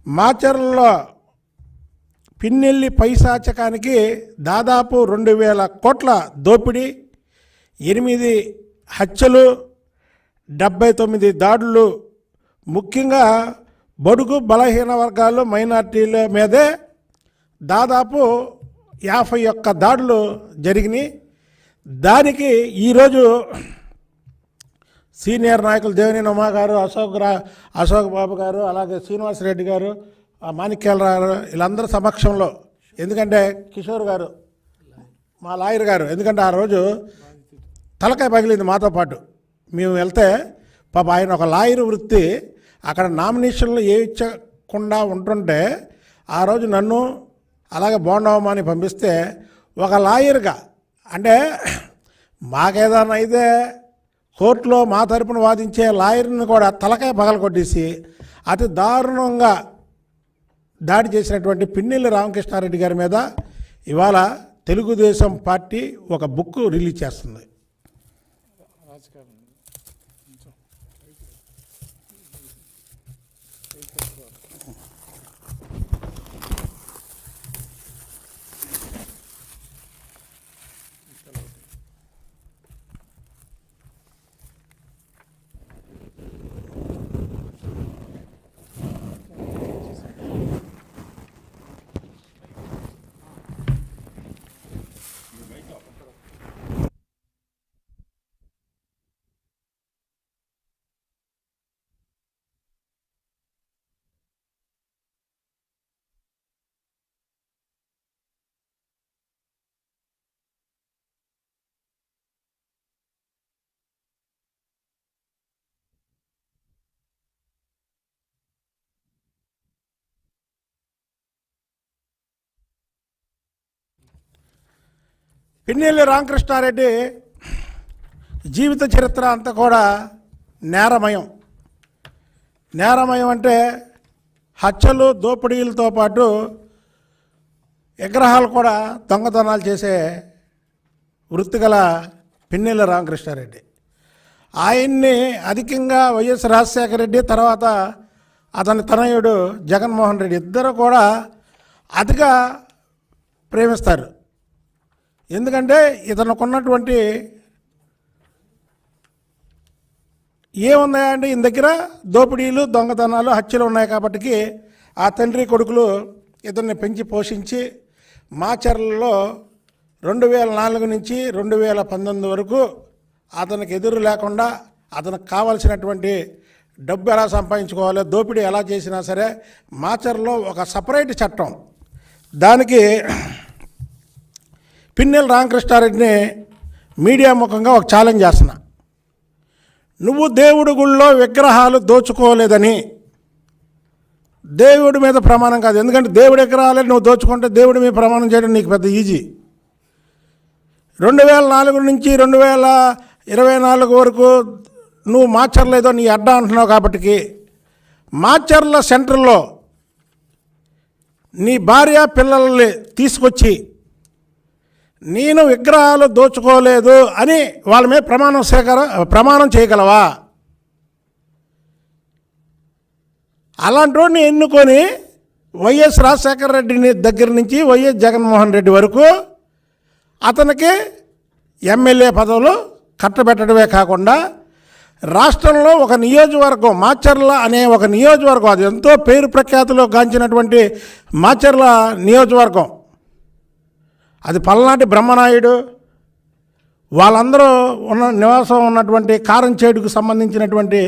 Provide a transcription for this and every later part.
మాచర్లలో పిన్నెల్లి పైశాచకానికి దాదాపు 2,000 కోట్ల దోపిడీ, 8 హత్యలు, 79 దాడులు, ముఖ్యంగా బడుగు బలహీన వర్గాలు మైనార్టీల మీదే దాదాపు 51 దాడులు జరిగినాయి. దానికి ఈరోజు సీనియర్ నాయకులు దేవినేని ఉమా గారు, అశోక్ బాబు గారు, అలాగే శ్రీనివాసరెడ్డి గారు, మాణిక్యాలరావు గారు, వీళ్ళందరి సమక్షంలో, ఎందుకంటే కిషోర్ గారు మా లాయర్ గారు, ఎందుకంటే ఆ రోజు తలకాయ పగిలింది మాతో పాటు. మేము వెళ్తే పాప ఆయన ఒక లాయర్ వృత్తి అక్కడ నామినేషన్లు వేయించకుండా ఉంటుంటే ఆ రోజు నన్ను అలాగే బోండవమాని పంపిస్తే ఒక లాయర్గా, అంటే మాకేదన్నా అయితే కోర్టులో మా తరపున వాదించే లాయర్ని కూడా తలకాయ పగలగొట్టేసి అతి దారుణంగా దాడి చేసినటువంటి పిన్నెల్లి రామకృష్ణారెడ్డి గారి మీద ఇవాళ తెలుగుదేశం పార్టీ ఒక బుక్ రిలీజ్ చేస్తుంది. పిన్నెల్లి రామకృష్ణారెడ్డి జీవిత చరిత్ర అంతా కూడా నేరమయం. నేరమయం అంటే హత్యలు, దోపిడీలతో పాటు విగ్రహాలు కూడా దొంగతనాలు చేసే వృత్తి గల పిన్నెల్లి రామకృష్ణారెడ్డి. ఆయన్ని అధికంగా వైఎస్ రాజశేఖర రెడ్డి, తర్వాత అతని తనయుడు జగన్మోహన్ రెడ్డి ఇద్దరు కూడా అతిగా ప్రేమిస్తారు. ఎందుకంటే ఇతనుకున్నటువంటి ఏమున్నాయంటే ఈయన దగ్గర దోపిడీలు, దొంగతనాలు, హత్యలు ఉన్నాయి. కాబట్టి ఆ తండ్రి కొడుకులు ఇతన్ని పెంచి పోషించి మాచర్లలో 2004 నుంచి 2019 వరకు అతనికి ఎదురు లేకుండా అతనికి కావాల్సినటువంటి డబ్బు ఎలా సంపాదించుకోవాలి, దోపిడీ ఎలా చేసినా సరే మాచర్లో ఒక సపరేట్ చట్టం, దానికి పిన్నెల్లి రామకృష్ణారెడ్డిని మీడియా ముఖంగా ఒక ఛాలెంజ్ చేస్తున్నా. నువ్వు దేవుడి గుళ్ళో విగ్రహాలు దోచుకోలేదని, దేవుడి మీద ప్రమాణం కాదు, ఎందుకంటే దేవుడి విగ్రహాలే నువ్వు దోచుకుంటే దేవుడి మీద ప్రమాణం చేయడం నీకు పెద్ద ఈజీ. 2004 నుంచి 2024 వరకు నువ్వు మాచర్ల ఏదో నీ అడ్డా అంటున్నావు. కాబట్టి మాచర్ల సెంటర్లో నీ భార్య పిల్లల్ని తీసుకొచ్చి నేను విగ్రహాలు దోచుకోలేదు అని వాళ్ళ మీద ప్రమాణం చేయగలవా? అలాంటి వాడిని ఎన్నుకొని వైఎస్ రాజశేఖర రెడ్డి దగ్గర నుంచి వైఎస్ జగన్మోహన్ రెడ్డి వరకు అతనికి ఎమ్మెల్యే పదవులు కట్టబెట్టడమే కాకుండా రాష్ట్రంలో ఒక నియోజకవర్గం, మాచర్ల అనే ఒక నియోజకవర్గం, అది ఎంతో పేరు ప్రఖ్యాతులు గాంచినటువంటి మాచర్ల నియోజకవర్గం, అది పల్నాటి బ్రహ్మనాయుడు వాళ్ళందరూ నివాసం ఉన్నటువంటి కారంచేడుకు సంబంధించినటువంటి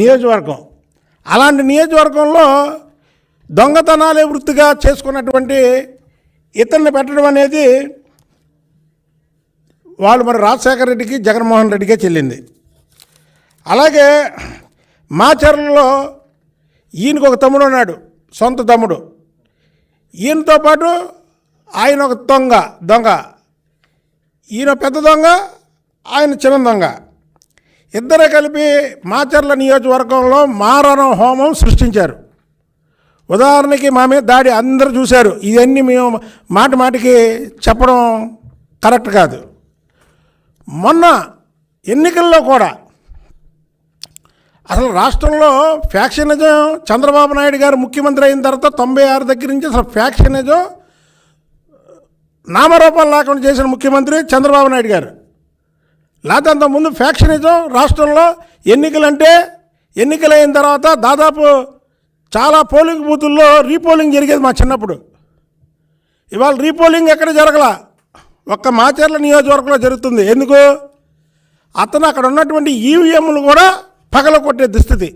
నియోజకవర్గం. అలాంటి నియోజకవర్గంలో దొంగతనాలే వృత్తిగా చేసుకున్నటువంటి ఇతన్ని పెట్టడం అనేది వాళ్ళు మరి రాజశేఖర రెడ్డికి, జగన్మోహన్ రెడ్డికే చెల్లింది. అలాగే మాచర్లలో ఈయనకు ఒక తమ్ముడు ఉన్నాడు, సొంత తమ్ముడు. ఈయనతో పాటు ఆయన ఒక దొంగ, ఈయన పెద్ద దొంగ, ఆయన చిన్న దొంగ. ఇద్దరే కలిపి మాచర్ల నియోజకవర్గంలో మారణ హోమం సృష్టించారు. ఉదాహరణకి మా మీద దాడి అందరూ చూశారు. ఇవన్నీ మేము మాటికి చెప్పడం కరెక్ట్ కాదు. మొన్న ఎన్నికల్లో కూడా అసలు రాష్ట్రంలో ఫ్యాక్షనిజం చంద్రబాబు నాయుడు గారు ముఖ్యమంత్రి అయిన తర్వాత 96 దగ్గర నుంచి అసలు ఫ్యాక్షనిజం నామరూపాలు లేకుండా చేసిన ముఖ్యమంత్రి చంద్రబాబు నాయుడు గారు. లేకపోతే అంతకుముందు ఫ్యాక్షనిజం రాష్ట్రంలో ఎన్నికలైన తర్వాత దాదాపు చాలా పోలింగ్ బూతుల్లో రీపోలింగ్ జరిగేది మా చిన్నప్పుడు. ఇవాళ రీపోలింగ్ ఎక్కడ జరగలా, ఒక్క మాచర్ల నియోజకవర్గంలో జరుగుతుంది. ఎందుకు? అతను అక్కడ ఉన్నటువంటి ఈవీఎంలు కూడా పగలకొట్టే దుస్థితి.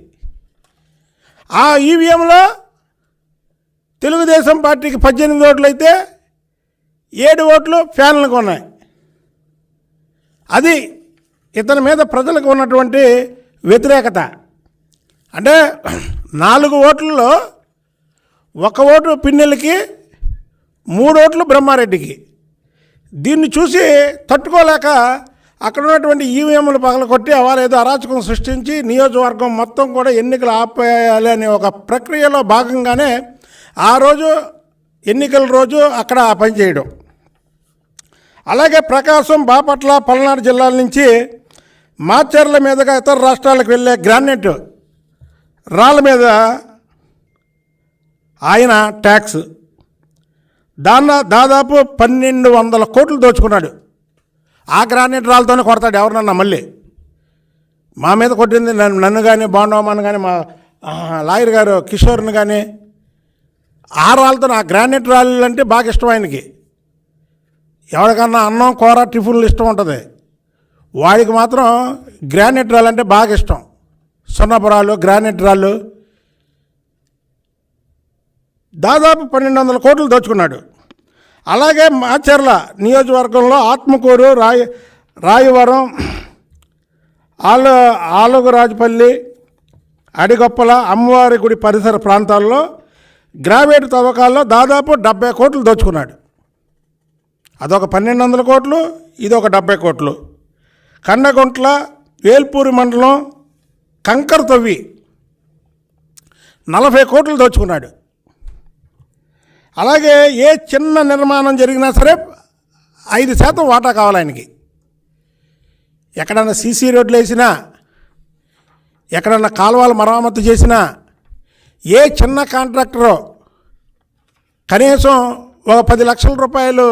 ఆ ఈవీఎంలో తెలుగుదేశం పార్టీకి 18 ఓట్లు అయితే 7 ఓట్లు ఫ్యాన్లకు ఉన్నాయి. అది ఇతని మీద ప్రజలకు ఉన్నటువంటి వ్యతిరేకత. అంటే 4 ఓట్లలో 1 ఓటు పిన్నెలకి, 3 ఓట్లు బ్రహ్మారెడ్డికి. దీన్ని చూసి తట్టుకోలేక అక్కడ ఉన్నటువంటి ఈవీఎంలు పగలకొట్టి వాళ్ళు ఏదో అరాచకం సృష్టించి నియోజకవర్గం మొత్తం కూడా ఎన్నికలు ఆపేయాలి అనే ఒక ప్రక్రియలో భాగంగానే ఆ రోజు ఎన్నికల రోజు అక్కడ పనిచేయడం. అలాగే ప్రకాశం, బాపట్ల, పల్నాడు జిల్లాల నుంచి మాచర్ల మీదుగా ఇతర రాష్ట్రాలకు వెళ్ళే గ్రానైట్ రాళ్ళ మీద ఆయన ట్యాక్స్ దాదాపు 1200 కోట్లు దోచుకున్నాడు. ఆ గ్రానైట్ రాళ్ళతోనే కొడతాడు ఎవరినన్నా. మళ్ళీ మా మీద కొట్టింది నన్ను కానీ, బాండవమ్మని కానీ, మా లాయర్ గారు కిషోర్ని కానీ, ఆ రాళ్ళతో ఆ గ్రానైట్ రాళ్ళు అంటే బాగా ఇష్టం ఆయనకి. ఎవరికన్నా అన్నం, కూర, టిఫిన్లు ఇష్టం ఉంటుంది, వాడికి మాత్రం గ్రానైట్ రాళ్ళు అంటే బాగా ఇష్టం. సున్నపురాలు, గ్రానైట్ రాళ్ళు దాదాపు 1200 కోట్లు దోచుకున్నాడు. అలాగే మాచర్ల నియోజకవర్గంలో ఆత్మకూరు, రాయవరం, ఆలుగురాజుపల్లి, అడిగొప్పల, అమ్మవారి గుడి పరిసర ప్రాంతాల్లో గ్రావైట్ తవ్వకాల్లో దాదాపు 70 కోట్లు దోచుకున్నాడు. అదొక 1200 కోట్లు, ఇదొక 70 కోట్లు. కండగుంట్ల, వేల్పూరి మండలం కంకర తవ్వి 40 కోట్లు దోచుకున్నాడు. అలాగే ఏ చిన్న నిర్మాణం జరిగినా సరే 5% వాటా కావాలి ఆయనకి. ఎక్కడన్నా సీసీ రోడ్లు వేసినా, ఎక్కడన్నా కాలువలు మరమ్మతు చేసినా, ఏ చిన్న కాంట్రాక్టరో కనీసం ఒక 10 లక్షల రూపాయలు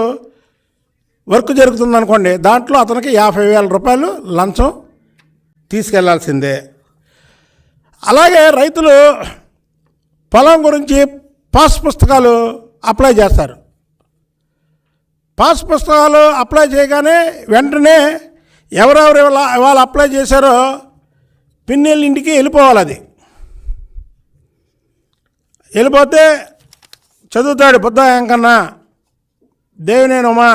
వర్క్ జరుగుతుందనుకోండి, దాంట్లో అతనికి 50,000 రూపాయలు లంచం తీసుకెళ్లాల్సిందే. అలాగే రైతులు పొలం గురించి పాస్ పుస్తకాలు అప్లై చేస్తారు. పాస్ పుస్తకాలు అప్లై చేయగానే వెంటనే ఎవరెవరు వాళ్ళు అప్లై చేశారో పిన్నెళ్ళ ఇంటికి వెళ్ళిపోవాలి. అది వెళ్ళిపోతే చదువుతాడు బుద్ధ వెంకన్న, దేవినేని ఉమా,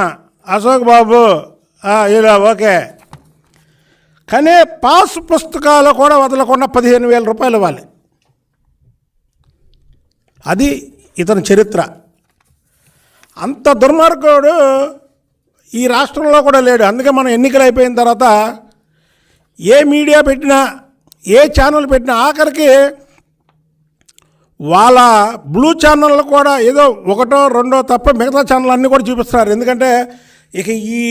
అశోక్ బాబు, ఇలా ఓకే. కానీ పాస్ పుస్తకాలు కూడా వదలకుండా 15,000 రూపాయలు ఇవ్వాలి. అది ఇతని చరిత్ర. అంత దుర్మార్గుడు ఈ రాష్ట్రంలో కూడా లేడు. అందుకే మనం ఎన్నికలు అయిపోయిన తర్వాత ఏ మీడియా పెట్టినా, ఏ ఛానల్ పెట్టినా, ఆఖరికి వాళ్ళ బ్లూ ఛానళ్ళు కూడా ఏదో 1, 2 తప్ప మిగతా ఛానల్ అన్నీ కూడా చూపిస్తున్నారు. ఎందుకంటే ఇక ఈ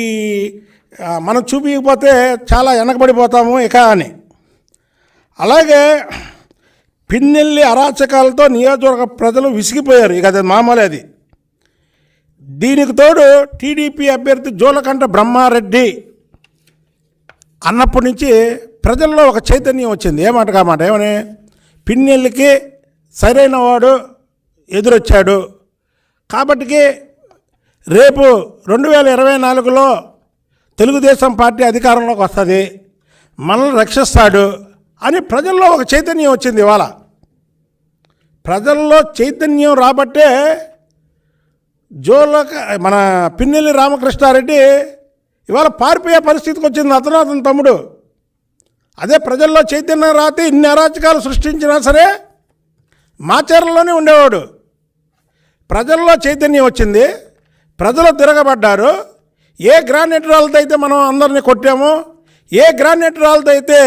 మనం చూపించకపోతే చాలా వెనకబడిపోతాము ఇక అని. అలాగే పిన్నెల్లి అరాచకాలతో నియోజకవర్గ ప్రజలు విసిగిపోయారు. ఇక అది మామూలే. అది దీనికి తోడు టీడీపీ అభ్యర్థి జోలకంట బ్రహ్మారెడ్డి అన్నప్పటి నుంచి ప్రజల్లో ఒక చైతన్యం వచ్చింది. ఏమాట కామాట ఏమని, పిన్నెల్లికి సరైన వాడు ఎదురొచ్చాడు కాబట్టికి రేపు 2024లో తెలుగుదేశం పార్టీ అధికారంలోకి వస్తుంది, మనల్ని రక్షిస్తాడు అని ప్రజల్లో ఒక చైతన్యం వచ్చింది. ఇవాళ ప్రజల్లో చైతన్యం రాబట్టే మన పిన్నెల్లి రామకృష్ణారెడ్డి ఇవాళ పారిపోయే పరిస్థితికి వచ్చింది. అతని తమ్ముడు. అదే ప్రజల్లో చైతన్యం రాతే ఇన్ని అరాచకాలు సృష్టించినా సరే మాచర్లలోనే ఉండేవాడు. ప్రజల్లో చైతన్యం వచ్చింది, ప్రజలు తిరగబడ్డారు. ఏ గ్రానైట్ రాళ్ళతో అయితే మనం అందరినీ కొట్టామో, ఏ గ్రానైట్ రాళ్ళతో అయితే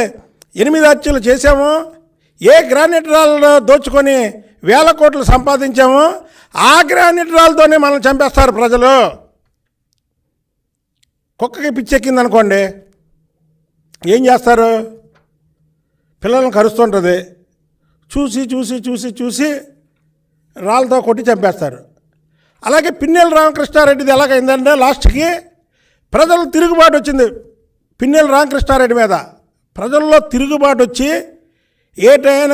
8 హత్యలు చేశామో, ఏ గ్రానైట్ రాళ్ళు దోచుకొని 1000 కోట్లు సంపాదించామో, ఆ గ్రానైట్ రాళ్ళతోనే మనం చంపేస్తారు ప్రజలు. కుక్కకి పిచ్చెక్కిందనుకోండి ఏం చేస్తారు? పిల్లలను కరుస్తుంటుంది. చూసి చూసి చూసి చూసి రాళ్ళతో కొట్టి చంపేస్తారు. అలాగే పిన్నెల రామకృష్ణారెడ్డిది ఎలాగైందంటే లాస్ట్కి ప్రజలు తిరుగుబాటు వచ్చింది. పిన్నెల రామకృష్ణారెడ్డి మీద ప్రజల్లో తిరుగుబాటు వచ్చి ఏటైనా